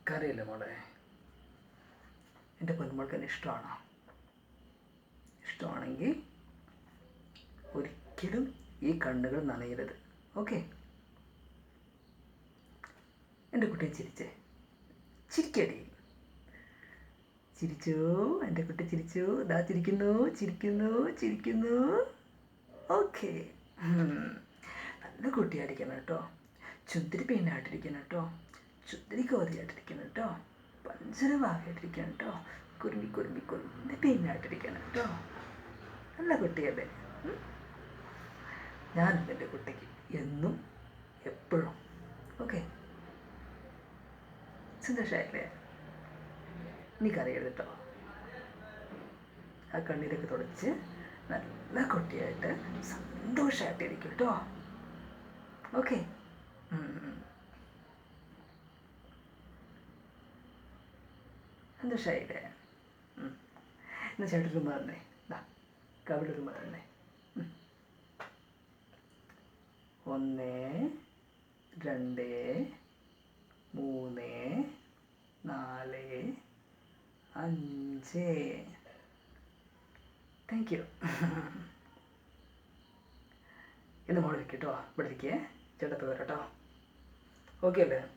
കരയില്ല മോളെ. എൻ്റെ പൊന്മോൾക്ക് എന്നെ ഇഷ്ടമാണോ? ഇഷ്ടമാണെങ്കിൽ ഒരിക്കലും ഈ കണ്ണുകൾ നനയരുത്. ഓക്കെ? എൻ്റെ കുട്ടിയെ ചിരിച്ചേ, ചിരിക്കടി, ചിരിച്ചോ എൻ്റെ കുട്ടി, ചിരിച്ചോ. ഇതാ ചിരിക്കുന്നു, ചിരിക്കുന്നു, ചിരിക്കുന്നു. ഓക്കെ. നല്ല കുട്ടിയായിരിക്കണം കേട്ടോ. ചുന്തിരി പെയിനായിട്ടിരിക്കണം കേട്ടോ. ചുന്തിരി കോതിയായിട്ടിരിക്കണം കേട്ടോ. പഞ്ചരവാകായിട്ടിരിക്കണം കേട്ടോ. കുറുമ്പി കുറുമ്പി കുറുമ്പി പെയിനായിട്ടിരിക്കണം കേട്ടോ. നല്ല കുട്ടിയല്ലേ? ഞാനുണ്ട് എൻ്റെ കുട്ടിക്ക് എന്നും എപ്പോഴും. ഓക്കെ? സന്തോഷമായില്ലേ? നീ കരയരുത് കേട്ടോ. ആ കണ്ണീരൊക്കെ തുടച്ച് നല്ല കുട്ടിയായിട്ട് സന്തോഷമായിട്ടിരിക്കും കേട്ടോ. ഓക്കെ? സന്തോഷമായില്ലേ? എന്നാ ചേട്ടൻ റൂമ തന്നെ, കവിള റൂമ തന്നെ. 1 2 3 4 5. Thank you. എന്ന് മോളിരിക്കട്ടോ, ഇവിടെ ഇരിക്കേ, ചേട്ടൻ പോയി വരാട്ടോ. ഓക്കെ അല്ലേ?